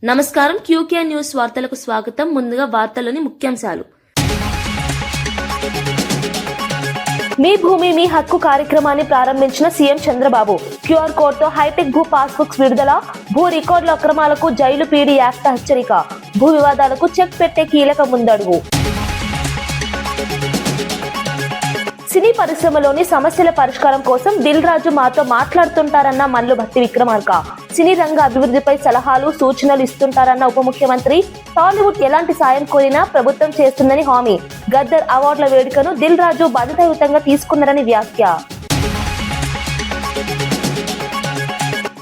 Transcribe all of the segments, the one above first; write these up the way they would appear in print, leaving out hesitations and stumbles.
నమస్కారం. QK news వార్తలకు స్వాగతం. ముందుగా వార్తల్లోని ముఖ్యాంశాలు. మీ భూమి మీ హక్కు కార్యక్రమాన్ని ప్రారంభించిన సీఎం చంద్రబాబు. క్యూఆర్ కోడ్ తో హైటెక్ భూ పాస్బుక్స్ విడుదల. భూ రికార్డుల అక్రమాలకు జైలు పీడీ యాక్ట్ హెచ్చరిక. భూ వివాదాలకు చెక్ పెట్టే కీలక ముందడుగు. సినీ పరిశ్రమలోని సమస్యల పరిష్కారం కోసం దిల్ రాజు మాతో మాట్లాడుతుంటారన్న మల్లు భట్టి విక్రమార్క. సినీ రంగ అభివృద్ధిపై సలహాలు సూచనలు ఇస్తుంటారన్న ఉప ముఖ్యమంత్రి. టాలీవుడ్ ఎలాంటి సాయం కోరినా ప్రభుత్వం చేస్తుందని హామీ. గద్దర్ అవార్డుల వేడుకను దిల్ రాజు బాధ్యతాయుతంగా తీసుకున్నారని వ్యాఖ్య.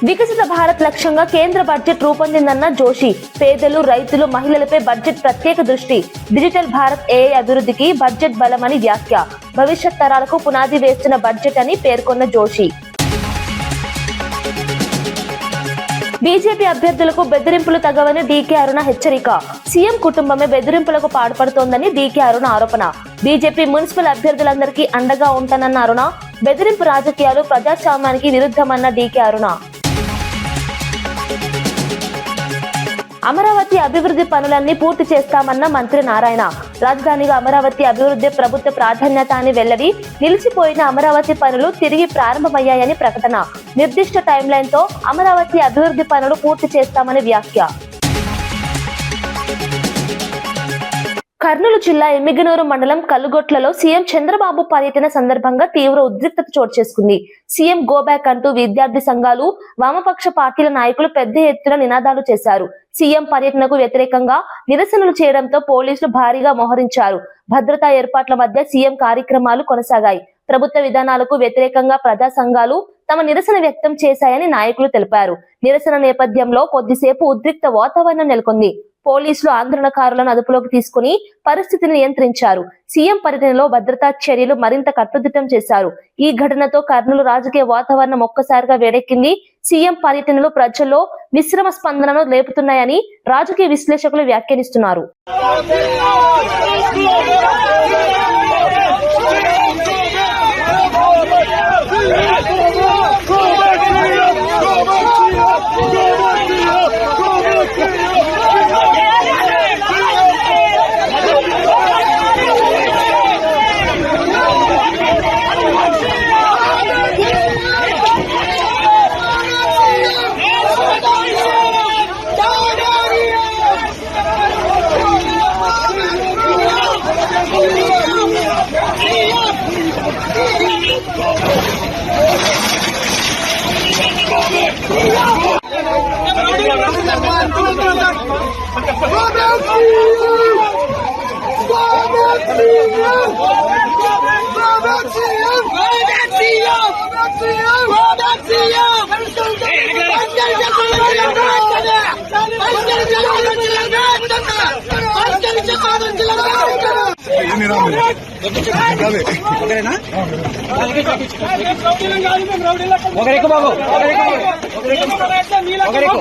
వికసిత భారత్ లక్ష్యంగా కేంద్ర బడ్జెట్ రూపొందిందన్న జోషి. పేదలు, రైతులు, మహిళలపై బడ్జెట్ ప్రత్యేక దృష్టి. డిజిటల్ భారత్ ఏఐ అభివృద్ధికి బడ్జెట్ బలమని వ్యాఖ్య. భవిష్యత్ తరాలకు పునాది వేస్తున్న బడ్జెట్ అని పేర్కొన్న జోషి. బీజేపీ అభ్యర్థులకు బెదిరింపులు తగవని డీకే అరుణ హెచ్చరిక. సీఎం కుటుంబమే బెదిరింపులకు పాల్పడుతోందని డీకే అరుణ ఆరోపణ. బీజేపీ మున్సిపల్ అభ్యర్థులందరికీ అండగా ఉంటానన్న అరుణ. బెదిరింపు రాజకీయాలు ప్రజాస్వామ్యానికి విరుద్ధమన్న డీకే అరుణ. అమరావతి అభివృద్ధి పనులన్నీ పూర్తి చేస్తామన్న మంత్రి నారాయణ. రాజధానిగా అమరావతి అభివృద్ధి ప్రభుత్వ ప్రాధాన్యత అని వెల్లడి. నిలిచిపోయిన అమరావతి పనులు తిరిగి ప్రారంభమయ్యాయని ప్రకటన. నిర్దిష్ట టైంలైన్ తో అమరావతి అభివృద్ధి పనులు పూర్తి చేస్తామని వ్యాఖ్య. కర్నూలు జిల్లా ఎమ్మిగనూరు మండలం కల్లుగొట్లలో సీఎం చంద్రబాబు పర్యటన సందర్భంగా తీవ్ర ఉద్రిక్తత చోటు చేసుకుంది. సీఎం గోబ్యాక్ అంటూ విద్యార్థి సంఘాలు, వామపక్ష పార్టీల నాయకులు పెద్ద ఎత్తున నినాదాలు చేశారు. సీఎం పర్యటనకు వ్యతిరేకంగా నిరసనలు చేయడంతో పోలీసులు భారీగా మోహరించారు. భద్రతా ఏర్పాట్ల మధ్య సీఎం కార్యక్రమాలు కొనసాగాయి. ప్రభుత్వ విధానాలకు వ్యతిరేకంగా ప్రజా సంఘాలు తమ నిరసన వ్యక్తం చేశాయని నాయకులు తెలిపారు. నిరసన నేపథ్యంలో కొద్దిసేపు ఉద్రిక్త వాతావరణం నెలకొంది. పోలీసులు ఆందోళనకారులను అదుపులోకి తీసుకుని పరిస్థితిని నియంత్రించారు. సీఎం పర్యటనలో భద్రతా చర్యలు మరింత కట్టుదిట్టం చేశారు. ఈ ఘటనతో కర్నూలు రాజకీయ వాతావరణం ఒక్కసారిగా వేడెక్కింది. సీఎం పర్యటనలు ప్రజల్లో మిశ్రమ స్పందనను లేపుతున్నాయని రాజకీయ విశ్లేషకులు వ్యాఖ్యానిస్తున్నారు.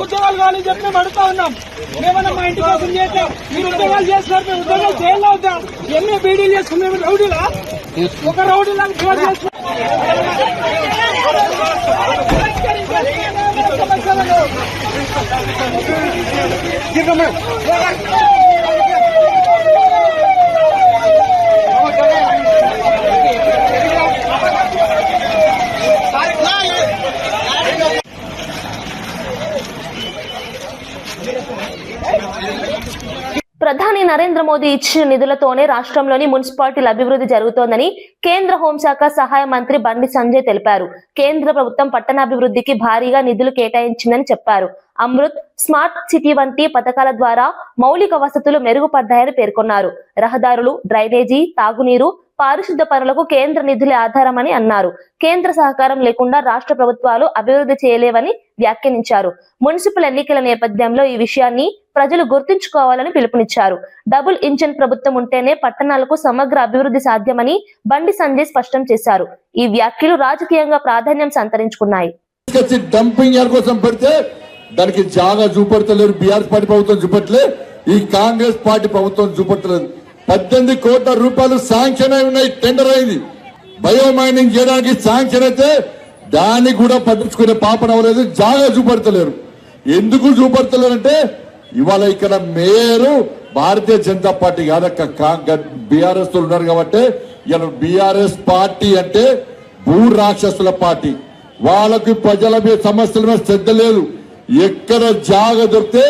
ఉద్యోగాలు కావాలని చెప్పి అడుగుతా ఉన్నాం. మేమన్నా మా ఇంటి కోసం చేస్తాం. మీరు ఉద్యోగాలు చేస్తున్నారు, మేము ఉద్యోగాలు జైల్లో అవుతాం. ఎన్ని బీడీలు చేసుకున్నాం రౌడీలా? ఒక రౌడీలా ప్రధాని నరేంద్ర మోదీ ఇచ్చిన నిధులతోనే రాష్ట్రంలోని మున్సిపాలిటీల అభివృద్ధి జరుగుతోందని కేంద్ర హోంశాఖ సహాయ మంత్రి బండి సంజయ్ తెలిపారు. కేంద్ర ప్రభుత్వం పట్టణాభివృద్ధికి భారీగా నిధులు కేటాయించిందని చెప్పారు. అమృత్, స్మార్ట్ సిటీ వంటి పథకాల ద్వారా మౌలిక వసతులు మెరుగుపడ్డాయని పేర్కొన్నారు. రహదారులు, డ్రైనేజీ, తాగునీరు, పారిశుద్ధ పనులకు కేంద్ర నిధులే ఆధారమని అన్నారు. కేంద్ర సహకారం లేకుండా రాష్ట్ర ప్రభుత్వాలు అభివృద్ధి చేయలేవని వ్యాఖ్యానించారు. మున్సిపల్ ఎన్నికల నేపథ్యంలో ఈ విషయాన్ని ప్రజలు గుర్తుంచుకోవాలని పిలుపునిచ్చారు. డబుల్ ఇంజన్ ప్రభుత్వం ఉంటేనే పట్టణాలకు సమగ్ర అభివృద్ధి సాధ్యమని బండి సంజయ్ స్పష్టం చేశారు. ఈ వ్యాఖ్యలు రాజకీయంగా ప్రాధాన్యం సంతరించుకున్నాయి. దానికి జాగా చూపెడతలేరు. బీఆర్ఎస్ పార్టీ ప్రభుత్వం చూపెట్టలే, ఈ కాంగ్రెస్ పార్టీ ప్రభుత్వం చూపెట్టలేదు. 18 కోట్ల రూపాయలు శాంక్షన్ అయి ఉన్నాయి. టెండర్ అయింది. బయో మైనింగ్ చేయడానికి శాంక్షన్ అయితే దాన్ని కూడా పట్టించుకునే పాపన అవ్వలేదు. జాగా చూపెడతలేరు. ఎందుకు చూపెడతలేరంటే ఇవాళ ఇక్కడ మేయరు భారతీయ జనతా పార్టీ కాదక్క బీఆర్ఎస్ తో ఉన్నారు కాబట్టి ఇలా బీఆర్ఎస్ పార్టీ అంటే భూ రాక్షసుల పార్టీ. వాళ్ళకి ప్రజల మీద సమస్యల మీద శ్రద్ధ లేదు. ఎక్కడ జాగ దొరికితే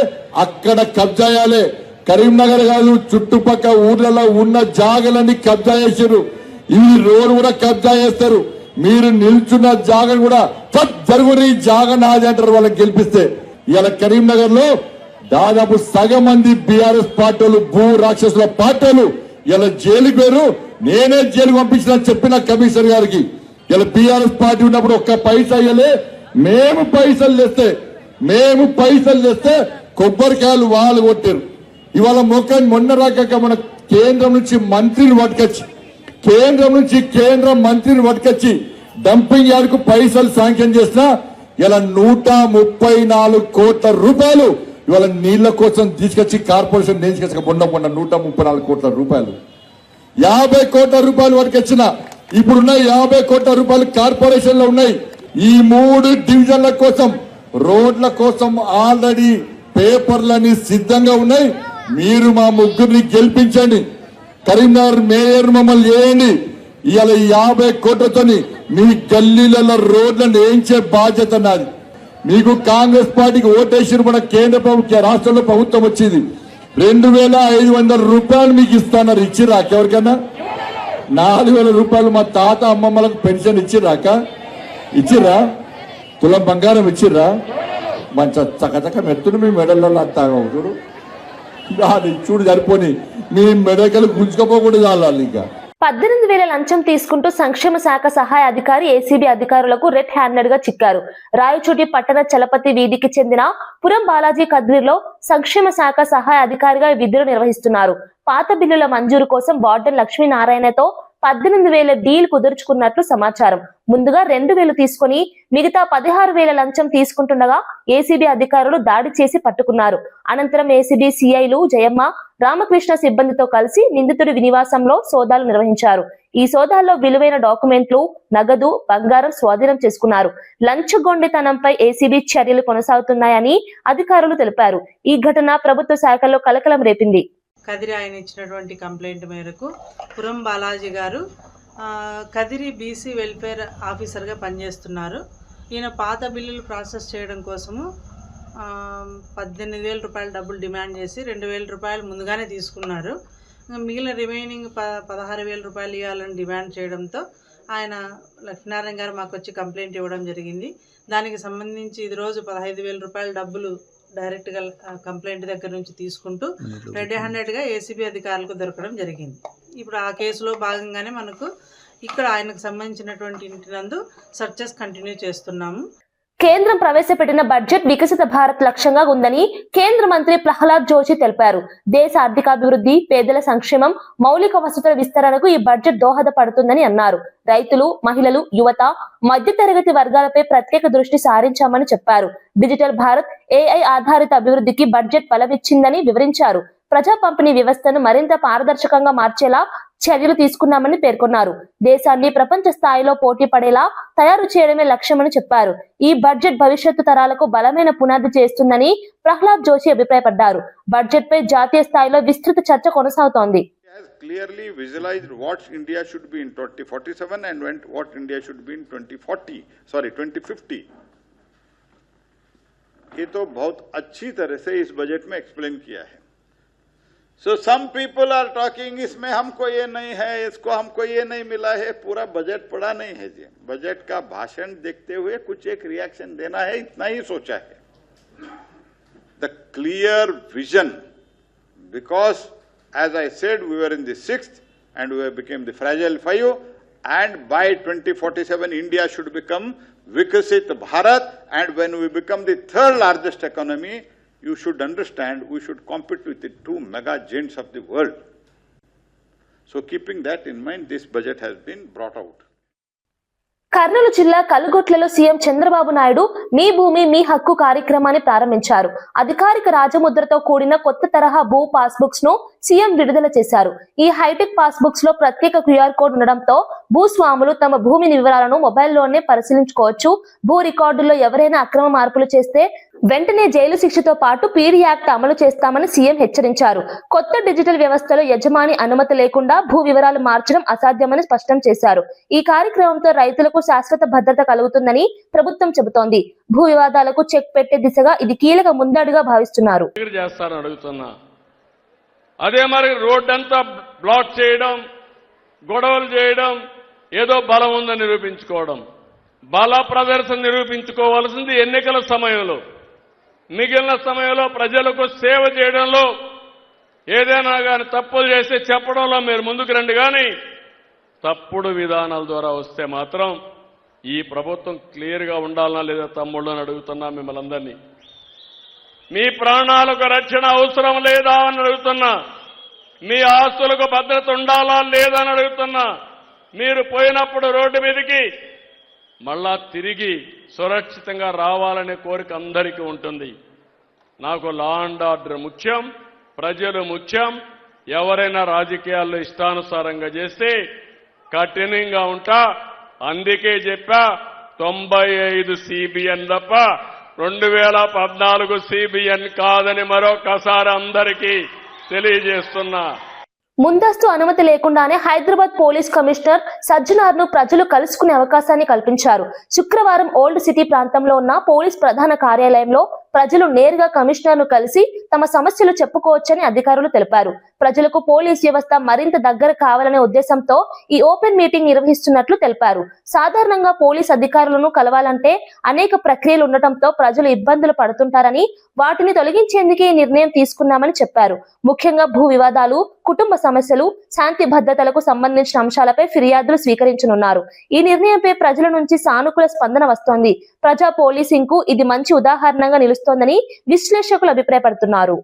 అక్కడ కబ్జా చేయాలి. కరీంనగర్ కాదు, చుట్టుపక్కల ఊర్లలో ఉన్న జాగలన్నీ కబ్జా చేశారు. ఈ రోడ్డు కూడా కబ్జా చేస్తారు. మీరు నిల్చున్న జాగను కూడా జరుగుని జాగ నాది అంటారు వాళ్ళని గెలిపిస్తే. ఇలా కరీంనగర్ లో దాదాపు సగం మంది బీఆర్ఎస్ పార్టీలు భూ రాక్షసుల పార్టీలు ఇలా జైలుకి పేరు. నేనే జైలుకు పంపించిన చెప్పిన కమిషనర్ గారికి. ఇలా బీఆర్ఎస్ పార్టీ ఉన్నప్పుడు ఒక్క పైసా అయ్యలే. మేము పైసలు తెస్తే కొబ్బరికాయలు వాళ్ళు కొట్టారు. ఇవాళ మొన్న రాక మన కేంద్రం నుంచి మంత్రిని పట్టుకొచ్చి డంపింగ్ యార్డ్కు పైసలు శాంక్షన్ చేసిన ఇలా 134 కోట్ల రూపాయలు ఇవాళ నీళ్ల కోసం తీసుకొచ్చి కార్పొరేషన్ తీసుకొచ్చి మొన్న 134 కోట్ల రూపాయలు, 50 కోట్ల రూపాయలు పట్టుకొచ్చిన. ఇప్పుడున్న 50 కోట్ల రూపాయలు కార్పొరేషన్ లో ఉన్నాయి. ఈ 3 డివిజన్ల కోసం, రోడ్ల కోసం ఆల్రెడీ పేపర్లన్నీ సిద్ధంగా ఉన్నాయి. మీరు మా ముగ్గురిని గెలిపించండి. కరీంనగర్ మేయర్ మమ్మల్ని చేయండి. ఇవాళ 50 కోట్లతోని మీ గల్లీలలో రోడ్లను వేయించే బాధ్యత నాది. మీకు కాంగ్రెస్ పార్టీకి ఓటేసిన మన కేంద్ర ప్రభుత్వ రాష్ట్రంలో ప్రభుత్వం వచ్చింది. 2500 రూపాయలు మీకు ఇస్తాన్నారు. ఇచ్చిరా ఎవరికైనా? 4000 రూపాయలు మా తాత అమ్మమ్మలకు పెన్షన్ ఇచ్చిరా? తులం బంగారం ఇచ్చిర్రా? మంచి చకచక మెత్తులు మీ మెడల్లో అంతాగా చూడు. చూడు సరిపోని మీ మెడకలు గుంజుకపోకూడదు వాళ్ళు. ఇంకా 18,000 లంచం తీసుకుంటూ సంక్షేమ శాఖ సహాయ అధికారి ఏసీబీ అధికారులకు రెడ్ హ్యాండెడ్ గా చిక్కారు. రాయచోటి పట్టణ చలపతి వీధికి చెందిన పురం బాలాజీ కద్రిలో సంక్షేమ శాఖ సహాయ అధికారిగా విధులు నిర్వహిస్తున్నారు. పాత బిల్లుల మంజూరు కోసం వార్డెన్ లక్ష్మీనారాయణతో 18,000 డీల్ కుదుర్చుకున్నట్లు సమాచారం. ముందుగా 2,000 తీసుకుని మిగతా 16,000 లంచం తీసుకుంటుండగా ఏసీబీ అధికారులు దాడి చేసి పట్టుకున్నారు. అనంతరం ఏసీబీ సిఐలు జయమ్మ, రామకృష్ణ సిబ్బందితో కలిసి నిందితుడి నివాసంలో సోదాలు నిర్వహించారు. ఈ సోదాల్లో విలువైన డాక్యుమెంట్లు, నగదు, బంగారం స్వాధీనం చేసుకున్నారు. లంచగొండితనంపై ఏసీబీ చర్యలు కొనసాగుతున్నాయని అధికారులు తెలిపారు. ఈ ఘటన ప్రభుత్వ శాఖల్లో కలకలం రేపింది. కదిరి ఆయన ఇచ్చినటువంటి కంప్లైంట్ మేరకు పురం బాలాజీ గారు కదిరి బీసీ వెల్ఫేర్ ఆఫీసర్గా పనిచేస్తున్నారు. ఈయన పాత బిల్లులు ప్రాసెస్ చేయడం కోసము 18,000 రూపాయల డబ్బులు డిమాండ్ చేసి 2,000 రూపాయలు ముందుగానే తీసుకున్నారు. మిగిలిన రిమైనింగ్ 16,000 రూపాయలు ఇవ్వాలని డిమాండ్ చేయడంతో ఆయన లక్ష్మీనారాయణ గారు మాకు వచ్చి కంప్లైంట్ ఇవ్వడం జరిగింది. దానికి సంబంధించి ఇది రోజు 15,000 రూపాయల డబ్బులు డైరెక్ట్గా కంప్లైంట్ దగ్గర నుంచి తీసుకుంటూ రెడ్ హ్యాండెడ్గా ఏసీబీ అధికారులకు దొరకడం జరిగింది. ఇప్పుడు ఆ కేసులో భాగంగానే మనకు ఇక్కడ ఆయనకు సంబంధించినటువంటి ఇంటి నందు సర్చెస్ కంటిన్యూ చేస్తున్నాము. కేంద్రం ప్రవేశపెట్టిన బడ్జెట్ వికసిత భారత్ లక్ష్యంగా ఉందని కేంద్ర మంత్రి ప్రహ్లాద్ జోషి తెలిపారు. దేశ ఆర్థికాభివృద్ధి, పేదల సంక్షేమం, మౌలిక వసతుల విస్తరణకు ఈ బడ్జెట్ దోహదపడుతుందని అన్నారు. రైతులు, మహిళలు, యువత, మధ్యతరగతి వర్గాలపై ప్రత్యేక దృష్టి సారించామని చెప్పారు. డిజిటల్ భారత్, ఏఐ ఆధారిత అభివృద్ధికి బడ్జెట్ బలమిచ్చిందని వివరించారు. ప్రజా పంపిణీ వ్యవస్థను మరింత పారదర్శకంగా మార్చేలా చర్యలు తీసుకున్నామని పేర్కొన్నారు. దేశాన్ని ప్రపంచ స్థాయిలో పోటీ పడేలా తయారు చేయడమే లక్ష్యమని చెప్పారు. ఈ బడ్జెట్ భవిష్యత్తు తరాలకు బలమైన పునాది చేస్తుందని ప్రహ్లాద్ జోషి అభిప్రాయపడ్డారు. బడ్జెట్ పై జాతీయ స్థాయిలో విస్తృత చర్చ కొనసాగుతోంది. Clearly visualized what India should be in 2047 and what India should be in 2050. ये तो बहुत अच्छी तरह से इस बजट में एक्सप्लेन किया है. So some people are talking इसमें हमको ये नहीं है, इसको हमको ये नहीं मिला है. पूरा बजट पढ़ा नहीं है जी. बजट का भाषण देखते हुए कुछ एक रिएक्शन देना है, इतना ही सोचा है. The clear vision, because as I said, we were in the 6th and we became the fragile 5, and by 2047 India should become Vikasit Bharat, and when we become the 3rd largest economy, you should understand we should compete with the 2 mega giants of the world. So keeping that in mind, this budget has been brought out. Kurnool జిల్లా కలుగొట్లలో CM Chandrababu Naidu మీ భూమి మీ హక్కు కార్యక్రమాన్ని ప్రారంభించారు. అధికారిక రాజముద్రతో కూడిన కొత్త తరహా భూ పాస్ బుక్స్ ను సీఎం విడుదల చేశారు. ఈ హైటెక్ పాస్ బుక్స్ లో ప్రత్యేక క్యూఆర్ కోడ్ ఉండడంతో భూస్వాములు తమ భూమి వివరాలను మొబైల్లోనే పరిశీలించుకోవచ్చు. భూ రికార్డుల్లో ఎవరైనా అక్రమ మార్పులు చేస్తే వెంటనే జైలు శిక్షతో పాటు పీడీ యాక్ట్ అమలు చేస్తామని సీఎం హెచ్చరించారు. కొత్త డిజిటల్ వ్యవస్థలో యజమాని అనుమతి లేకుండా భూ వివరాలు మార్చడం అసాధ్యమని స్పష్టం చేశారు. ఈ కార్యక్రమంతో రైతులకు శాశ్వత భద్రత కలుగుతుందని ప్రభుత్వం చెబుతోంది. భూ వివాదాలకు చెక్ పెట్టే దిశగా ఇది కీలక ముందడుగా భావిస్తున్నారు. అదే మరి రోడ్డంతా బ్లాక్ చేయడం, గొడవలు చేయడం, ఏదో బలం ఉందని నిరూపించుకోవడం, బల ప్రదర్శన నిరూపించుకోవాల్సింది ఎన్నికల సమయంలో. మిగిలిన సమయంలో ప్రజలకు సేవ చేయడంలో ఏదైనా కానీ తప్పులు చేస్తే చెప్పడంలో మీరు ముందుకు రండి. కానీ తప్పుడు విధానాల ద్వారా వస్తే మాత్రం ఈ ప్రభుత్వం క్లియర్గా ఉండాలనా లేదా తమ్ముళ్ళని అడుగుతున్నా మిమ్మల్ని అందరినీ. మీ ప్రాణాలకు రక్షణ అవసరం లేదా అని అడుగుతున్నా. మీ ఆస్తులకు భద్రత ఉండాలా లేదా అని అడుగుతున్నా. మీరు పోయినప్పుడు రోడ్డు మీదకి మళ్ళా తిరిగి సురక్షితంగా రావాలనే కోరిక అందరికీ ఉంటుంది. నాకు లా అండ్ ఆర్డర్ ముఖ్యం, ప్రజలు ముఖ్యం. ఎవరైనా రాజకీయాల్లో ఇష్టానుసారంగా చేస్తే కఠినంగా ఉంటా. అందుకే చెప్పా 95 CBN తప్ప 2014 CBN కాదని మరొకసారి అందరికీ తెలియజేస్తున్నా. ముందస్తు అనుమతి లేకుండానే హైదరాబాద్ పోలీస్ కమిషనర్ సజ్జనార్ ను ప్రజలు కలుసుకునే అవకాశాన్ని కల్పించారు. శుక్రవారం ఓల్డ్ సిటీ ప్రాంతంలో ఉన్న పోలీస్ ప్రధాన కార్యాలయంలో ప్రజలు నేరుగా కమిషనర్ ను కలిసి తమ సమస్యలు చెప్పుకోవచ్చని అధికారులు తెలిపారు. ప్రజలకు పోలీస్ వ్యవస్థ మరింత దగ్గర కావాలనే ఉద్దేశంతో ఈ ఓపెన్ మీటింగ్ నిర్వహిస్తున్నట్లు తెలిపారు. సాధారణంగా పోలీస్ అధికారులను కలవాలంటే అనేక ప్రక్రియలు ఉండటంతో ప్రజలు ఇబ్బందులు పడుతుంటారని, వాటిని తొలగించేందుకే ఈ నిర్ణయం తీసుకున్నామని చెప్పారు. ముఖ్యంగా భూ వివాదాలు, కుటుంబ సమస్యలు, శాంతి భద్రతలకు సంబంధించిన అంశాలపై ఫిర్యాదులు స్వీకరించనున్నారు. ఈ నిర్ణయంపై ప్రజల నుంచి సానుకూల స్పందన వస్తోంది. ప్రజా పోలీసింగ్ కు ఇది మంచి ఉదాహరణగా నిలుస్తోందని విశ్లేషకులు అభిప్రాయపడుతున్నారు.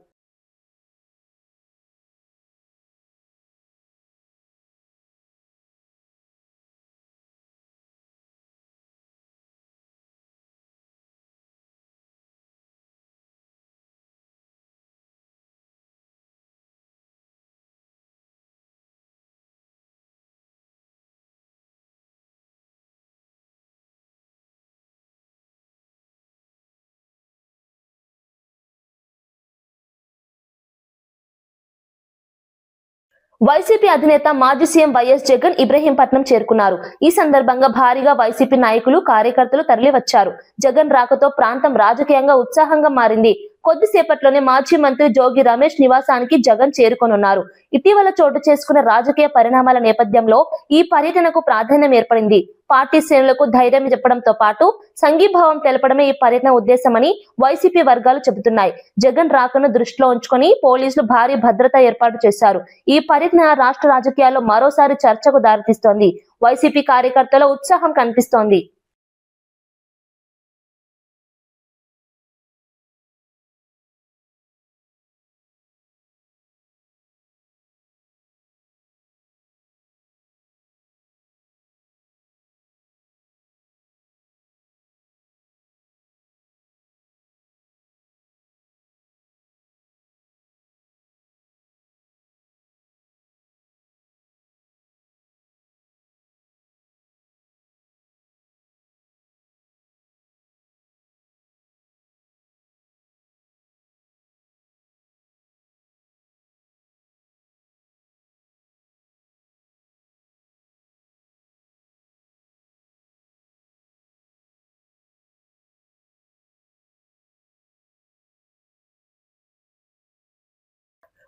వైసీపీ అధినేత మాజీ సీఎం వైఎస్ జగన్ ఇబ్రహీంపట్నం చేరుకున్నారు. ఈ సందర్భంగా భారీగా వైసీపీ నాయకులు, కార్యకర్తలు తరలివచ్చారు. జగన్ రాకతో ప్రాంతం రాజకీయంగా ఉత్సాహంగా మారింది. కొద్దిసేపట్లోనే మాజీ మంత్రి జోగి రమేష్ నివాసానికి జగన్ చేరుకోనున్నారు. ఇటీవల చోటు చేసుకున్న రాజకీయ పరిణామాల నేపథ్యంలో ఈ పర్యటనకు ప్రాధాన్యం ఏర్పడింది. పార్టీ శ్రేణులకు ధైర్యం చెప్పడంతో పాటు సంఘీభావం తెలపడమే ఈ పర్యటన ఉద్దేశమని వైసీపీ వర్గాలు చెబుతున్నాయి. జగన్ రాకను దృష్టిలో ఉంచుకొని పోలీసులు భారీ భద్రత ఏర్పాటు చేశారు. ఈ పర్యటన రాష్ట్ర రాజకీయాల్లో మరోసారి చర్చకు దారితీస్తోంది. వైసీపీ కార్యకర్తల ఉత్సాహం కనిపిస్తోంది.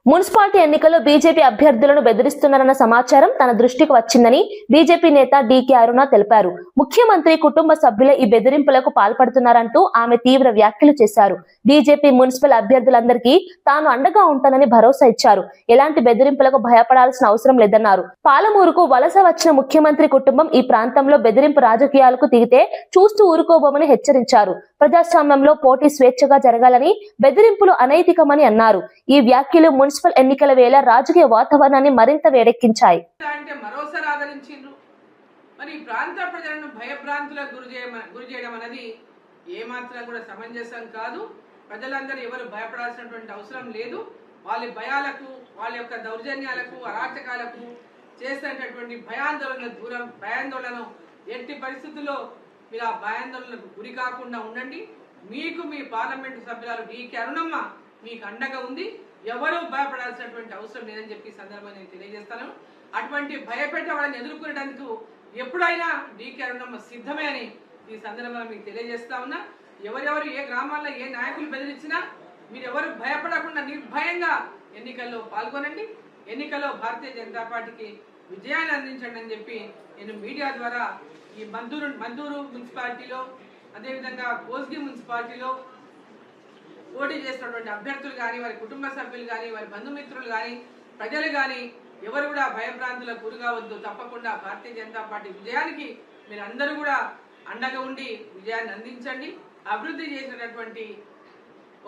మున్సిపాలిటీ ఎన్నికల్లో బీజేపీ అభ్యర్థులను బెదిరిస్తున్నారన్న సమాచారం తన దృష్టికి వచ్చిందని బీజేపీ నేత డీకే అరుణ తెలిపారు. ముఖ్యమంత్రి కుటుంబ సభ్యులే ఈ బెదిరింపులకు పాల్పడుతున్నారంటూ ఆమె తీవ్ర వ్యాఖ్యలు చేశారు. బీజేపీ మున్సిపల్ అభ్యర్థులందరికీ తాను అండగా ఉంటానని భరోసా ఇచ్చారు. ఎలాంటి బెదిరింపులకు భయపడాల్సిన అవసరం లేదన్నారు. పాలమూరుకు వలస వచ్చిన ముఖ్యమంత్రి కుటుంబం ఈ ప్రాంతంలో బెదిరింపు రాజకీయాలకు దిగితే చూస్తూ ఊరుకోబోమని హెచ్చరించారు. ప్రజాస్వామ్యంలో పోటీ స్వేచ్ఛగా జరగాలని, బెదిరింపులు అనైతికమని అన్నారు. ఈ వ్యాఖ్యలు మున్సిపల్ ఎన్నికల వేళ రాజకీయ వాతావరణాన్ని మరింత వేడెక్కించాయి. మరి ఈ ప్రాంత ప్రజలను భయభ్రాంతులకు గురి చేయడం అనేది ఏమాత్రం కూడా సమంజసం కాదు. ప్రజలందరూ ఎవరు భయపడాల్సినటువంటి అవసరం లేదు. వాళ్ళ భయాలకు, వాళ్ళ యొక్క దౌర్జన్యాలకు, అరాచకాలకు చేసేటటువంటి భయాందోళన ఎట్టి పరిస్థితుల్లో మీరు ఆ భయాందోళనకు గురి కాకుండా ఉండండి. మీకు మీ పార్లమెంటు సభ్యురాలు డీకే అరుణమ్మ మీకు అండగా ఉంది. ఎవరూ భయపడాల్సినటువంటి అవసరం లేదని చెప్పి సందర్భంగా నేను తెలియజేస్తాను. అటువంటి భయపెట్టే వాళ్ళని ఎదుర్కొనేందుకు ఎప్పుడైనా డీకే అరుణమ్మ సిద్ధమే అని ఈ సందర్భంగా మీకు తెలియజేస్తా ఉన్నా. ఎవరెవరు ఏ గ్రామాల్లో ఏ నాయకులు బెదిరించినా మీరెవరు భయపడకుండా నిర్భయంగా ఎన్నికల్లో పాల్గొనండి. ఎన్నికల్లో భారతీయ జనతా పార్టీకి విజయాన్ని అందించండి అని చెప్పి నేను మీడియా ద్వారా ఈ మందూరు మున్సిపాలిటీలో, అదేవిధంగా కోస్గి మున్సిపాలిటీలో పోటీ చేసినటువంటి అభ్యర్థులు కానీ, వారి కుటుంబ సభ్యులు కానీ, వారి బంధుమిత్రులు కానీ, ప్రజలు కానీ ఎవరు కూడా భయభ్రాంతులకు గురి కావద్దు. తప్పకుండా భారతీయ జనతా పార్టీ విజయానికి మీరందరూ కూడా అండగా ఉండి విజయాన్ని అందించండి. అభివృద్ధి చేసినటువంటి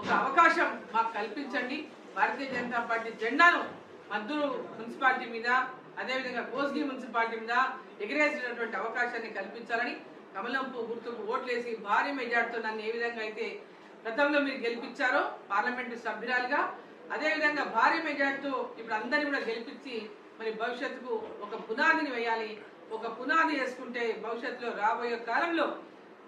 ఒక అవకాశం మాకు కల్పించండి. భారతీయ జనతా పార్టీ జెండాను మద్దూరు మున్సిపాలిటీ మీద, అదేవిధంగా కోస్గి మున్సిపాలిటీ మీద ఎగిరేసినటువంటి అవకాశాన్ని కల్పించాలని కమలంపు గుర్తుకు ఓట్లేసి భారీ మెజార్టీతో నన్ను ఏ విధంగా అయితే గతంలో మీరు గెలిపించారో పార్లమెంటు సభ్యురాలుగా, అదేవిధంగా భారీ మెజార్టీతో ఇప్పుడు అందరినీ కూడా గెలిపించి మరి భవిష్యత్తుకు ఒక పునాదిని వేయాలి. ఒక పునాది వేసుకుంటే భవిష్యత్తులో రాబోయే కాలంలో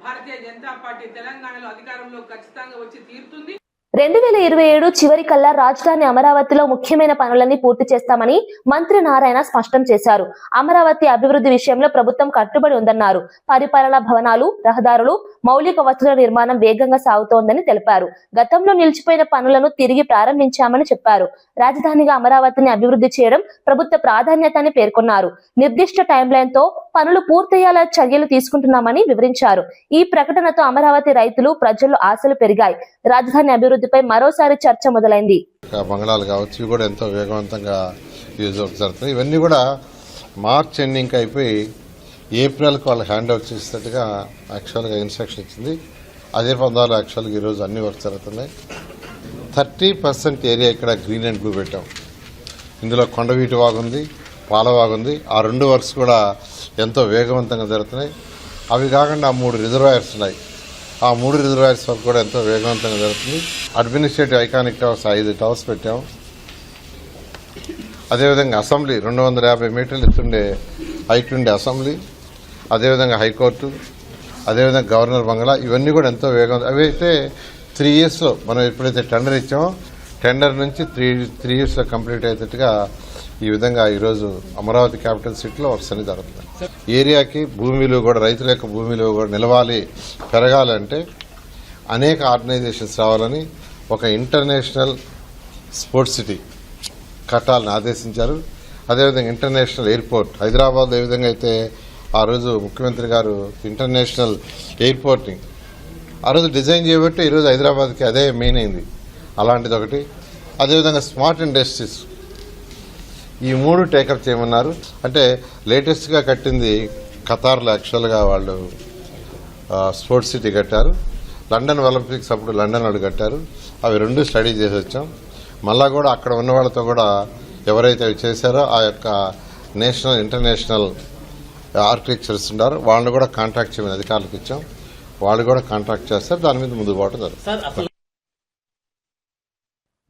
భారతీయ జనతా పార్టీ తెలంగాణలో అధికారంలో ఖచ్చితంగా వచ్చి తీరుతుంది. 2027 చివరి కల్లా రాజధాని అమరావతిలో ముఖ్యమైన పనులన్నీ పూర్తి చేస్తామని మంత్రి నారాయణ స్పష్టం చేశారు. అమరావతి అభివృద్ధి విషయంలో ప్రభుత్వం కట్టుబడి ఉందన్నారు. పరిపాలనా భవనాలు, రహదారులు, మౌలిక వసతుల నిర్మాణం వేగంగా సాగుతోందని తెలిపారు. గతంలో నిలిచిపోయిన పనులను తిరిగి ప్రారంభించామని చెప్పారు. రాజధానిగా అమరావతిని అభివృద్ధి చేయడం ప్రభుత్వ ప్రాధాన్యత అని పేర్కొన్నారు. నిర్దిష్ట టైం లైన్ తో పనులు పూర్తయ్యేలా చర్యలు తీసుకుంటున్నామని వివరించారు. ఈ ప్రకటనతో అమరావతి రైతులు, ప్రజల్లో ఆశలు పెరిగాయి. రాజధాని అభివృద్ధిపై మరోసారి చర్చ మొదలైంది. బంగ్లాలు కావచ్చు, ఇవి కూడా ఎంతో వేగవంతంగా యూజ్ జరుగుతున్నాయి. ఇవన్నీ కూడా మార్చ్ ఎండింగ్ అయిపోయి ఏప్రిల్కి వాళ్ళు హ్యాండ్ ఓవర్ చేసేటట్టుగా యాక్చువల్గా ఇన్స్ట్రక్షన్ ఇచ్చింది. అదే పందాలు యాక్చువల్గా ఈరోజు అన్ని వర్క్స్ జరుగుతున్నాయి. 30% ఏరియా ఇక్కడ గ్రీన్ అండ్ బ్లూ పెట్టాం. ఇందులో కొండవీటి వాగుంది, పాలవాగుంది. ఆ 2 వర్క్స్ కూడా ఎంతో వేగవంతంగా జరుగుతున్నాయి. అవి కాకుండా 3 రిజర్వాయర్స్ ఉన్నాయి. ఆ 3 రిజర్వాయర్స్ వరకు కూడా ఎంతో వేగవంతంగా జరుగుతుంది. అడ్మినిస్ట్రేటివ్ ఐకానిక్ టవర్స్ 5 టవర్స్ పెట్టాం. అదేవిధంగా అసెంబ్లీ 250 మీటర్లు ఎత్తుండే హైట్ ఉండే అసెంబ్లీ, అదేవిధంగా హైకోర్టు, అదేవిధంగా గవర్నర్ బంగ్లా, ఇవన్నీ కూడా ఎంతో వేగంగా. అవి అయితే 3 ఇయర్స్లో మనం ఎప్పుడైతే టెండర్ ఇచ్చామో టెండర్ నుంచి 3 ఇయర్స్లో కంప్లీట్ అయ్యేటట్టుగా ఈ విధంగా ఈరోజు అమరావతి క్యాపిటల్ సిటీలో వర్క్స్ అన్ని జరుగుతున్నాయి. ఏరియాకి భూమిలో కూడా, రైతుల యొక్క భూమిలో కూడా నిలవాలి, పెరగాలంటే అనేక ఆర్గనైజేషన్స్ రావాలని ఒక ఇంటర్నేషనల్ స్పోర్ట్స్ సిటీ కట్టాలని ఆదేశించారు. అదేవిధంగా ఇంటర్నేషనల్ ఎయిర్పోర్ట్ హైదరాబాద్ ఏ విధంగా అయితే ఆ రోజు ముఖ్యమంత్రి గారు ఇంటర్నేషనల్ ఎయిర్పోర్ట్ని ఆ రోజు డిజైన్ చేయబట్టి ఈరోజు హైదరాబాద్కి అదే మెయిన్ అయింది. అలాంటిది ఒకటి. అదేవిధంగా స్మార్ట్ ఇండస్ట్రీస్ ఈ 3 టేకప్ చేయమన్నారు. అంటే లేటెస్ట్గా కట్టింది ఖతార్లో యాక్చువల్గా వాళ్ళు స్పోర్ట్స్ సిటీ కట్టారు. లండన్ ఒలింపిక్స్ అప్పుడు లండన్ వాళ్ళు కట్టారు. అవి 2 స్టడీ చేసి వచ్చాం. మళ్ళా కూడా అక్కడ ఉన్న వాళ్ళతో కూడా ఎవరైతే అవి చేశారో ఆ యొక్క నేషనల్, ఇంటర్నేషనల్ ఆర్కిటెక్చర్స్ ఉన్నారో వాళ్ళని కూడా కాంట్రాక్ట్ చేయమని అధికారులకు ఇచ్చాం. వాళ్ళు కూడా కాంట్రాక్ట్ చేస్తారు. దాని మీద ముందుకు పోవడం జరుగుతుంది.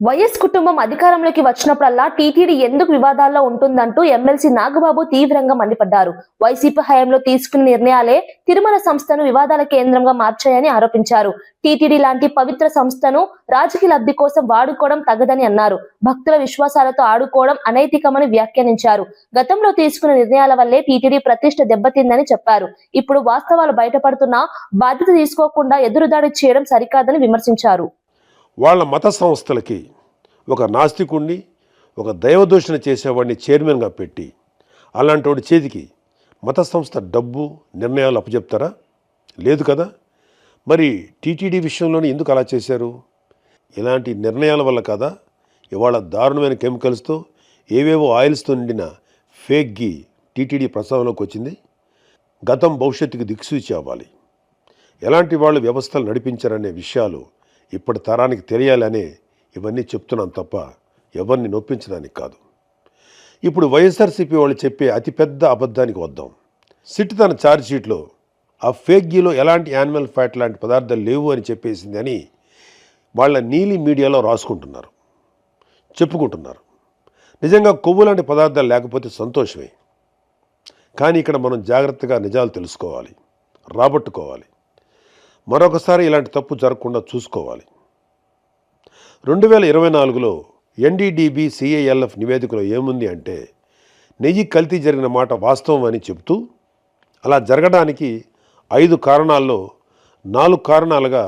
వైఎస్ కుటుంబం అధికారంలోకి వచ్చినప్పుడల్లా టీటీడీ ఎందుకు వివాదాల్లో ఉంటుందంటూ ఎమ్మెల్సీ నాగబాబు తీవ్రంగా మండిపడ్డారు. వైసీపీ హయాంలో తీసుకున్న నిర్ణయాలే తిరుమల సంస్థను వివాదాల కేంద్రంగా మార్చాయని ఆరోపించారు. టీటీడీ లాంటి పవిత్ర సంస్థను రాజకీయ లబ్ధి కోసం వాడుకోవడం తగదని అన్నారు. భక్తుల విశ్వాసాలతో ఆడుకోవడం అనైతికమని వ్యాఖ్యానించారు. గతంలో తీసుకున్న నిర్ణయాల వల్లే టీటీడీ ప్రతిష్ట దెబ్బతిందని చెప్పారు. ఇప్పుడు వాస్తవాలు బయటపడుతున్నా బాధ్యత తీసుకోకుండా ఎదురుదాడి చేయడం సరికాదని విమర్శించారు. వాళ్ళ మత సంస్థలకి ఒక నాస్తికుణ్ణి, ఒక దైవదూషణ చేసేవాడిని చైర్మన్గా పెట్టి అలాంటి వాడి చేతికి మత సంస్థ డబ్బు, నిర్ణయాలు అప్పచెప్తారా? లేదు కదా. మరి టీటీడీ విషయంలోనే ఎందుకు అలా చేశారు? ఇలాంటి నిర్ణయాల వల్ల కదా ఇవాళ దారుణమైన కెమికల్స్తో, ఏవేవో ఆయిల్స్తో నిండిన ఫేక్ గీ టీటీడీ ప్రస్తావనలోకి వచ్చింది. గతం భవిష్యత్తుకి దిక్సూచి అవ్వాలి. ఎలాంటి వాళ్ళు వ్యవస్థలు నడిపించారనే విషయాలు ఇప్పటి తరానికి తెలియాలనే ఇవన్నీ చెప్తున్నాను తప్ప ఎవరిని నొప్పించడానికి కాదు. ఇప్పుడు వైఎస్ఆర్సీపీ వాళ్ళు చెప్పే అతిపెద్ద అబద్ధానికి వద్దాం. సిట్ తన ఛార్జ్ షీట్లో ఆ ఫేక్గీలో ఎలాంటి యానిమల్ ఫ్యాట్ లాంటి పదార్థాలు లేవు అని చెప్పేసింది అని వాళ్ళ నీలి మీడియాలో రాసుకుంటున్నారు, చెప్పుకుంటున్నారు. నిజంగా కొవ్వు లాంటి పదార్థాలు లేకపోతే సంతోషమే. కానీ ఇక్కడ మనం జాగ్రత్తగా నిజాలు తెలుసుకోవాలి, రాబట్టుకోవాలి. మరొకసారి ఇలాంటి తప్పు జరగకుండా చూసుకోవాలి. 2024లో NDDB CILF నివేదికలో ఏముంది అంటే నెయ్యి కల్తీ జరిగిన మాట వాస్తవం అని చెబుతూ అలా జరగడానికి 5 కారణాల్లో 4 కారణాలుగా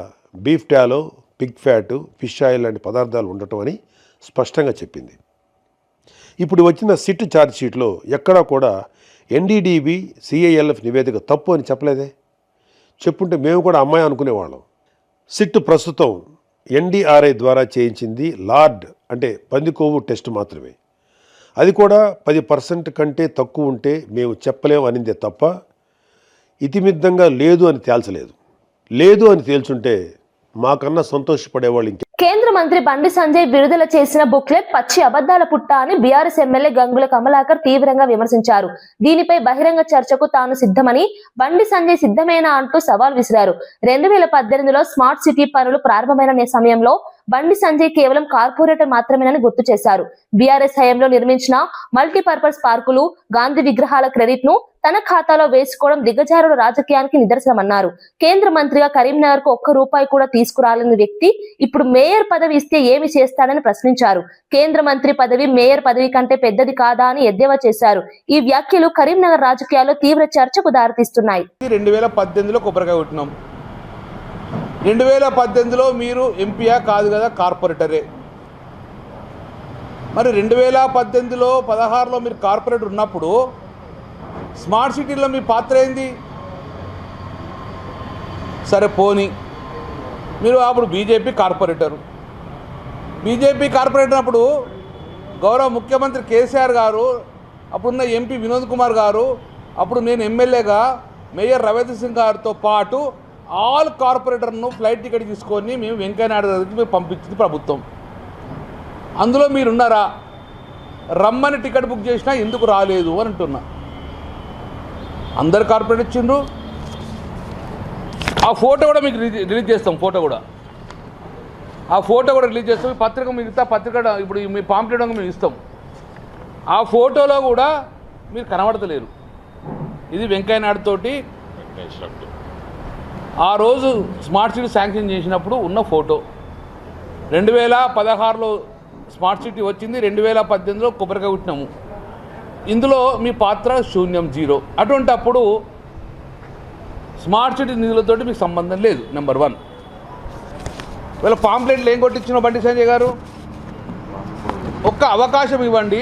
beef tallow, pig fat, fish oil లాంటి పదార్థాలు ఉండటం అని స్పష్టంగా చెప్పింది. ఇప్పుడు వచ్చిన సిట్ ఛార్జ్ షీట్లో ఎక్కడా కూడా NDDB CILF నివేదిక తప్పు అని చెప్పలేదే. చెప్పుంటే మేము కూడా అమ్మాయి అనుకునేవాళ్ళం. సిట్ ప్రస్తుతం NDRI ద్వారా చేయించింది లార్డ్ అంటే పంది కొవ్వు టెస్ట్ మాత్రమే. అది కూడా 10% కంటే తక్కువ ఉంటే మేము చెప్పలేము అనిందే తప్ప ఇతిమిద్దంగా లేదు అని తేల్చలేదు. లేదు అని తేల్చుంటే మాకన్నా సంతోషపడేవాళ్ళు ఇంకే. కేంద్ర మంత్రి బండి సంజయ్ విడుదల చేసిన బుక్లెట్ పచ్చి అబద్దాల పుట్ట అని బీఆర్ఎస్ ఎమ్మెల్యే గంగుల కమలాకర్ తీవ్రంగా విమర్శించారు. దీనిపై బహిరంగ చర్చకు తాను సిద్ధమని, బండి సంజయ్ సిద్ధమేనా అంటూ సవాల్ విసిరారు. 2018లో స్మార్ట్ సిటీ పనులు ప్రారంభమైన సమయంలో బండి సంజయ్ కేవలం కార్పొరేటర్ మాత్రమేనని గుర్తు చేశారు. బీఆర్ఎస్ హయాంలో నిర్మించిన మల్టీపర్పస్ పార్కులు, గాంధీ విగ్రహాల క్రెడిట్ ను తన ఖాతాలో వేసుకోవడం దిగజారుడు రాజకీయానికి నిదర్శనమన్నారు. కేంద్ర మంత్రిగా కరీంనగర్ కు ₹1 కూడా తీసుకురాలని వ్యక్తి ఇప్పుడు మేయర్ పదవి ఇస్తే ఏమి చేస్తాడని ప్రశ్నించారు. కేంద్ర మంత్రి పదవి మేయర్ పదవి కంటే పెద్దది కాదా అని ఎద్దేవా చేశారు. ఈ వ్యాఖ్యలు కరీంనగర్ రాజకీయాల్లో తీవ్ర చర్చకు దారితీస్తున్నాయి. 2018లో కొబ్బరికాయ కొట్టినాం. 2018లో మీరు ఎంపీయా కాదు కదా, కార్పొరేటరే. మరి 2018లో 16లో మీరు కార్పొరేటర్ ఉన్నప్పుడు స్మార్ట్ సిటీలో మీ పాత్ర ఏంది? సరే పోనీ, మీరు అప్పుడు బీజేపీ కార్పొరేటర్ అప్పుడు గౌరవ ముఖ్యమంత్రి కేసీఆర్ గారు, అప్పుడున్న ఎంపీ వినోద్ కుమార్ గారు, అప్పుడు నేను ఎమ్మెల్యేగా మేయర్ రవీంద్ర సింగ్ గారితో పాటు ఆల్ కార్పొరేటర్ను ఫ్లైట్ టికెట్ తీసుకొని మేము వెంకయ్యనాయుడు గారికి పంపించింది ప్రభుత్వం. అందులో మీరున్నారా? రమ్మని టికెట్ బుక్ చేసినా ఎందుకు రాలేదు అని అంటున్నా. అందరు కార్పొరేట్ ఇచ్చిండ్రు. ఆ ఫోటో కూడా మీకు రిలీజ్ చేస్తాం. ఆ ఫోటో కూడా రిలీజ్ చేస్తాం. పత్రిక మిగతా పత్రిక ఇప్పుడు మీ పాంప్లెట్ మేము ఇస్తాం. ఆ ఫోటోలో కూడా మీరు కనబడతలేరు. ఇది వెంకయ్యనాయుడు తోటి ఆ రోజు స్మార్ట్ సిటీ శాంక్షన్ చేసినప్పుడు ఉన్న ఫోటో. 2016లో స్మార్ట్ సిటీ వచ్చింది, 2018లో కొబ్బరికాయ కొట్టినాము. ఇందులో మీ పాత్ర శూన్యం, 0. అటువంటి అప్పుడు స్మార్ట్ సిటీ నిధులతోటి మీకు సంబంధం లేదు. నెంబర్ 1. వీళ్ళ పాంప్లెట్లు ఏం కొట్టించినా బండి సంజయ్ గారు, ఒక్క అవకాశం ఇవ్వండి,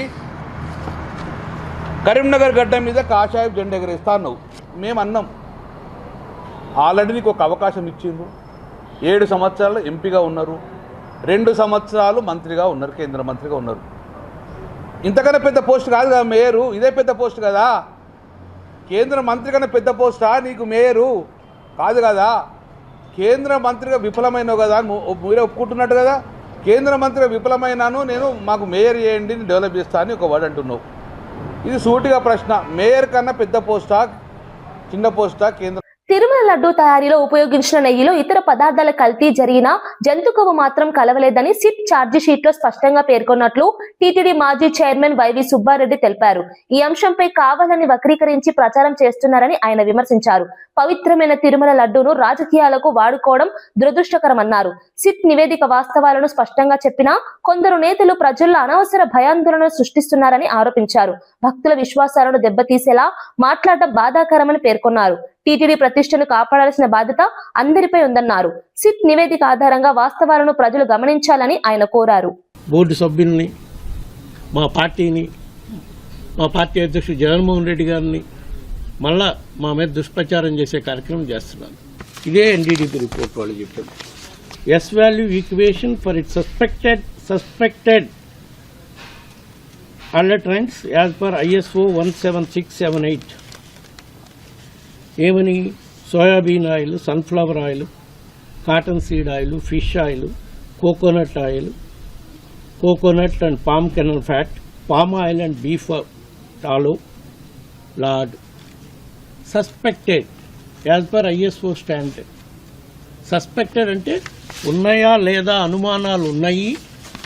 కరీంనగర్ గడ్డ మీద కాషాయం జెండా ఎగరేస్తా అన్నావు. మేము అన్నాం ఆల్రెడీ నీకు ఒక అవకాశం ఇచ్చిండ్రు. 7 సంవత్సరాలు ఎంపీగా ఉన్నారు, 2 సంవత్సరాలు మంత్రిగా ఉన్నారు, కేంద్ర మంత్రిగా ఉన్నారు. ఇంతకన్నా పెద్ద పోస్ట్ కాదు కదా మేయరు, ఇదే పెద్ద పోస్ట్ కదా. కేంద్ర మంత్రి కన్నా పెద్ద పోస్టా నీకు మేయరు? కాదు కదా. కేంద్ర మంత్రిగా విఫలమైనావు కదా, మీరే ఒప్పుకుంటున్నట్టు కదా. కేంద్ర మంత్రిగా విఫలమైనాను, నేను మాకు మేయర్ చేయండి, డెవలప్ చేస్తా అని ఒక వర్డ్ అంటున్నావు. ఇది సూటిగా ప్రశ్న. మేయర్ కన్నా పెద్ద పోస్టా, చిన్న పోస్టా కేంద్ర? తిరుమల లడ్డూ తయారీలో ఉపయోగించిన నెయ్యిలో ఇతర పదార్థాల కల్తీ జరిగినా జంతు కొవ్వు మాత్రం కలవలేదని సిట్ ఛార్జీ షీట్ లో స్పష్టంగా పేర్కొన్నట్లు టీటీడీ మాజీ చైర్మన్ వైవి సుబ్బారెడ్డి తెలిపారు. ఈ అంశంపై కావాలని వక్రీకరించి ప్రచారం చేస్తున్నారని ఆయన విమర్శించారు. పవిత్రమైన తిరుమల లడ్డూను రాజకీయాలకు వాడుకోవడం దురదృష్టకరమన్నారు. సిట్ నివేదిక వాస్తవాలను స్పష్టంగా చెప్పినా కొందరు నేతలు ప్రజల్లో అనవసర భయాందోళనలు సృష్టిస్తున్నారని ఆరోపించారు. భక్తుల విశ్వాసాలను దెబ్బతీసేలా మాట్లాడడం బాధాకరమని పేర్కొన్నారు. టీటీడీ ప్రతిష్టను కాపాడాల్సిన బాధ్యత అందరిపై ఉందన్నారు. సిట్ నివేదిక ఆధారంగా వాస్తవాలను ప్రజలు గమనించాలని ఆయన కోరారు. బోర్డు సభ్యుల్ని, మా పార్టీని, మా పార్టీ అధ్యక్షుడు జగన్మోహన్ రెడ్డి గారిని మళ్ళా మా మీద దుష్ప్రచారం చేసే కార్యక్రమం చేస్తున్నారు. ఇదే NDDB రిపోర్ట్ వాళ్ళు చెప్పారు. S value equation for it suspected adulterants as per ISO 17678. ఏమని? Soybean oil, sunflower oil, cotton seed oil, fish oil, coconut oil, coconut and palm kernel fat, palm oil and beef tallow, lard, suspected as per ISO standard. Suspected అంటే ఉన్నాయా లేదా అనుమానాలు ఉన్నాయి,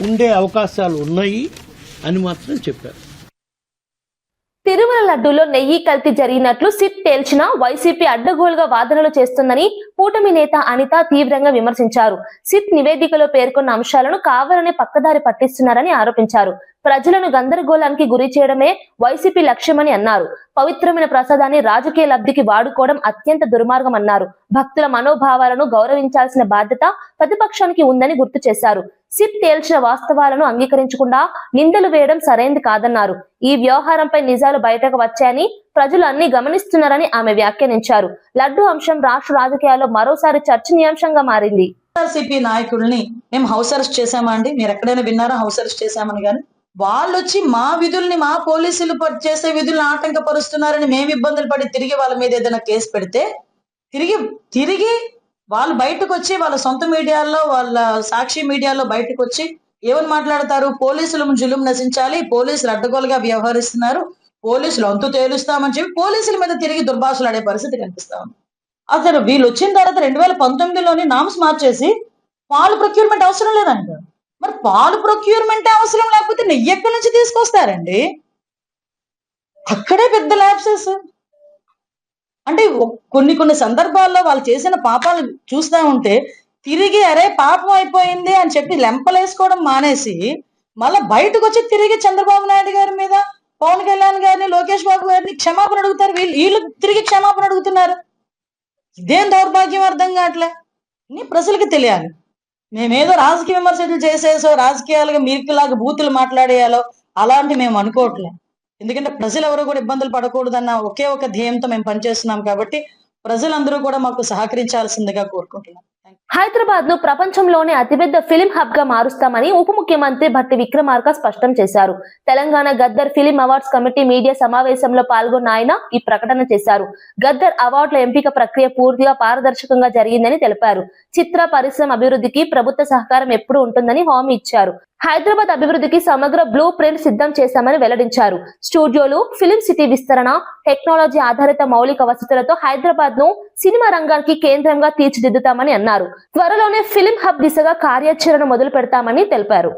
ఉండే అవకాశాలు ఉన్నాయి అని మాత్రం చెప్పారు. తిరుమల లడ్డూలో నెయ్యి కల్తీ జరిగినట్లు సిట్ తేల్చిన వైసీపీ అడ్డగోలుగా వాదనలు చేస్తుందని కూటమి నేత అనిత తీవ్రంగా విమర్శించారు. సిట్ నివేదికలో పేర్కొన్న అంశాలను కావాలనే పక్కదారి పట్టిస్తున్నారని ఆరోపించారు. ప్రజలను గందరగోళానికి గురి చేయడమే వైసీపీ లక్ష్యమని అన్నారు. పవిత్రమైన ప్రసాదాన్ని రాజకీయ లబ్ధికి వాడుకోవడం అత్యంత దుర్మార్గం అన్నారు. భక్తుల మనోభావాలను గౌరవించాల్సిన బాధ్యత ప్రతిపక్షానికి ఉందని గుర్తు చేశారు. సిట్ తేల్చిన వాస్తవాలను అంగీకరించకుండా నిందలు వేయడం సరైంది కాదన్నారు. ఈ వ్యవహారంపై నిజాలు బయటకు వచ్చాయని ప్రజలు అన్ని గమనిస్తున్నారని ఆమె వ్యాఖ్యానించారు. లడ్డూ అంశం రాష్ట్ర రాజకీయాల్లో మరోసారి చర్చనీయాంశంగా మారింది. వైఎస్ఆర్సీపీ నాయకుల్ని మేము హౌస్ అరెస్ట్ చేశామా అండి? మీరు ఎక్కడైనా విన్నారా హౌస్ అరెస్ట్ చేశామని? కానీ వాళ్ళు వచ్చి మా విధుల్ని, మా పోలీసులు చేసే విధుల్ని ఆటంకపరుస్తున్నారని మేము ఇబ్బందులు పడి తిరిగి వాళ్ళ మీద ఏదైనా కేసు పెడితే తిరిగి వాళ్ళు బయటకు వచ్చి వాళ్ళ సొంత మీడియాలో, వాళ్ళ సాక్షి మీడియాలో బయటకు వచ్చి ఏమని మాట్లాడతారు? పోలీసులు జులుం నశించాలి, పోలీసులు అడ్డగోలుగా వ్యవహరిస్తున్నారు, పోలీసులు అంతు తేలుస్తామని చెప్పి పోలీసుల మీద తిరిగి దుర్భాషలు ఆడే పరిస్థితి కనిపిస్తా ఉంది. అసలు వీళ్ళు వచ్చిన తర్వాత 2019లోని నామ్స్ మార్చేసి పాలు ప్రొక్యూర్మెంట్ అవసరం లేదంట. మరి పాలు ప్రొక్యూర్మెంట్ అవసరం లేకపోతే నెయ్యి ఎక్కడి నుంచి తీసుకొస్తారండి? అక్కడే పెద్ద ల్యాబ్సెస్. అంటే కొన్ని సందర్భాల్లో వాళ్ళు చేసిన పాపాలు చూస్తా ఉంటే తిరిగి అరే పాపం అయిపోయింది అని చెప్పి లెంపలేసుకోవడం మానేసి మళ్ళీ బయటకు వచ్చి తిరిగి చంద్రబాబు నాయుడు గారి మీద, పవన్ కళ్యాణ్ గారిని, లోకేష్ బాబు గారిని క్షమాపణ అడుగుతారు. వీళ్ళు తిరిగి క్షమాపణ అడుగుతున్నారు. ఇదేం దౌర్భాగ్యం అర్థం కావట్లే. ప్రజలకు తెలియాలి. మేమేదో రాజకీయ విమర్శలు చేసేసో రాజకీయాలుగా మీకులాగా బూతులు మాట్లాడేయాలో అలాంటి మేము అనుకోవట్లే. ఎందుకంటే ప్రజలు ఎవరు కూడా ఇబ్బందులు పడకూడదన్న ఒకే ఒక ధ్యేయంతో మేము పనిచేస్తున్నాం. కాబట్టి ప్రజలందరూ కూడా మాకు సహకరించాల్సిందిగా కోరుకుంటున్నాం. హైదరాబాద్ ను ప్రపంచంలోనే అతిపెద్ద ఫిలిం హబ్ గా మారుస్తామని ఉప ముఖ్యమంత్రి భట్టి విక్రమార్క స్పష్టం చేశారు. Telangana Gaddar film awards committee media సమావేశంలో పాల్గొన్న ఆయన ఈ ప్రకటన చేశారు. గద్దర్ అవార్డుల ఎంపిక ప్రక్రియ పూర్తిగా పారదర్శకంగా జరిగిందని తెలిపారు. చిత్ర పరిశ్రమ అభివృద్ధికి ప్రభుత్వ సహకారం ఎప్పుడూ ఉంటుందని హామీ ఇచ్చారు. హైదరాబాద్ అభివృద్ధికి సమగ్ర బ్లూ ప్రింట్ సిద్ధం చేశామని వెల్లడించారు. స్టూడియోలు, ఫిలిం సిటీ విస్తరణ, టెక్నాలజీ ఆధారిత మౌలిక వసతులతో హైదరాబాద్ ను సినిమా రంగానికి కేంద్రంగా తీర్చిదిద్దుతామని అన్నారు. త్వరలోనే ఫిలిం హబ్ దిశగా కార్యాచరణ మొదలు పెడతామని తెలిపారు.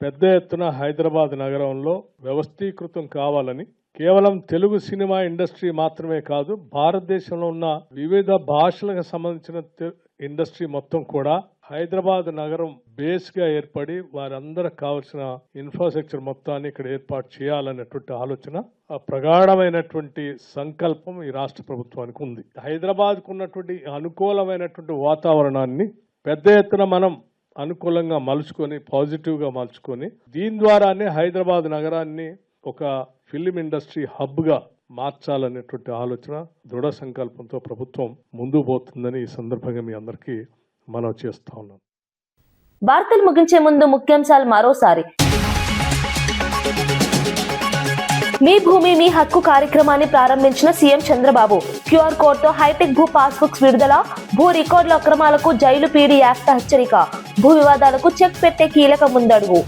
పెద్ద ఎత్తున హైదరాబాద్ నగరంలో వ్యవస్థీకృతం కావాలని, కేవలం తెలుగు సినిమా ఇండస్ట్రీ మాత్రమే కాదు, భారతదేశంలో ఉన్న వివిధ భాషలకు సంబంధించిన ఇండస్ట్రీ మొత్తం కూడా హైదరాబాద్ నగరం బేస్ గా ఏర్పడి వారందరికి కావాల్సిన ఇన్ఫ్రాస్ట్రక్చర్ మొత్తాన్ని ఇక్కడ ఏర్పాటు చేయాలనేటువంటి ఆలోచన, ఆ ప్రగాఢమైనటువంటి సంకల్పం ఈ రాష్ట్ర ప్రభుత్వానికి ఉంది. హైదరాబాద్ కు ఉన్నటువంటి అనుకూలమైనటువంటి వాతావరణాన్ని పెద్ద ఎత్తున మనం అనుకూలంగా మలుచుకొని, పాజిటివ్ గా మలుచుకొని, దీని ద్వారానే హైదరాబాద్ నగరాన్ని ఒక ఫిలిం ఇండస్ట్రీ హబ్ గా మార్చాలనేటువంటి ఆలోచన, దృఢ సంకల్పంతో ప్రభుత్వం ముందుకు పోతుందని ఈ సందర్భంగా మీ అందరికీ మనం చేస్తా ఉన్నాం. వార్తలు ముగించే ముందు ముఖ్యాంశాలు మరోసారి. మీ భూమి మీ హక్కు కార్యక్రమాన్ని ప్రారంభించిన సీఎం చంద్రబాబు. QR కోడ్ తో హైటెక్ భూ పాస్బుక్స్ విడుదల. భూ రికార్డుల అక్రమాలకు జైలు పీడీ యాక్ట్ హెచ్చరిక. భూ వివాదాలకు చెక్ పెట్టే కీలక ముందడుగు.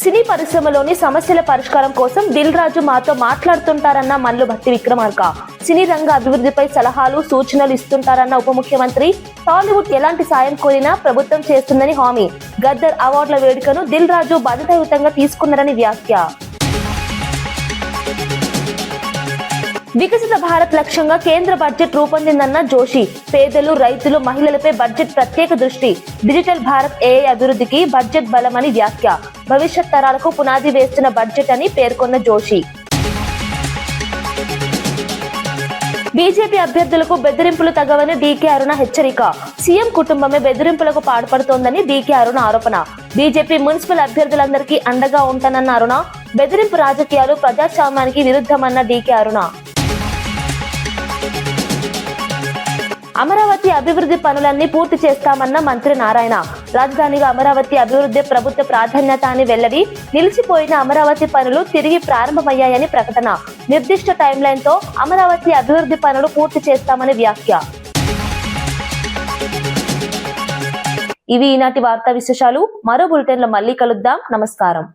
సినీ పరిశ్రమలోని సమస్యల పరిష్కారం కోసం దిల్ రాజు మాతో మాట్లాడుతుంటారన్న మల్లు భట్టి విక్రమార్క. సినీ రంగ అభివృద్ధిపై సలహాలు, సూచనలు ఇస్తుంటారన్న ఉప ముఖ్యమంత్రి. టాలీవుడ్ ఎలాంటి సాయం కోరినా ప్రభుత్వం చేస్తుందని హామీ. గద్దర్ అవార్డుల వేడుకను దిల్ రాజు బాధ్యతాయుతంగా తీసుకున్నారని వ్యాఖ్య. వికసిత భారత్ లక్ష్యంగా కేంద్ర బడ్జెట్ రూపొందిందన్న జోషి. పేదలు, రైతులు, మహిళలపై బడ్జెట్ ప్రత్యేక దృష్టి. డిజిటల్ భారత్ AI అభివృద్ధికి బడ్జెట్ బలమని వ్యాఖ్య. భవిష్యత్ తరాలకు పునాది వేస్తున్న బడ్జెట్ అని పేర్కొన్న జోషి. బీజేపీ అభ్యర్థులకు బెదిరింపులు తగవని డీకే అరుణ హెచ్చరిక. సీఎం కుటుంబమే బెదిరింపులకు పాల్పడుతోందని డీకే అరుణ ఆరోపణ. బీజేపీ మున్సిపల్ అభ్యర్థులందరికీ అండగా ఉంటానన్న అరుణ. బెదిరింపు రాజకీయాలు ప్రజాస్వామ్యానికి విరుద్ధమన్న డీకే అరుణ. అమరావతి అభివృద్ధి పనులన్నీ పూర్తి చేస్తామన్న మంత్రి నారాయణ. రాజధానిగా అమరావతి అభివృద్ధి ప్రభుత్వ ప్రాధాన్యత అని వెల్లడి. నిలిచిపోయిన అమరావతి పనులు తిరిగి ప్రారంభమయ్యాయని ప్రకటన. నిర్దిష్ట టైంలైన్ తో అమరావతి అభివృద్ధి పనులు పూర్తి చేస్తామని వ్యాఖ్య. ఇవి ఈనాటి వార్తా విశేషాలు. మరో బులెటిన్ లో మళ్ళీ కలుద్దాం. నమస్కారం.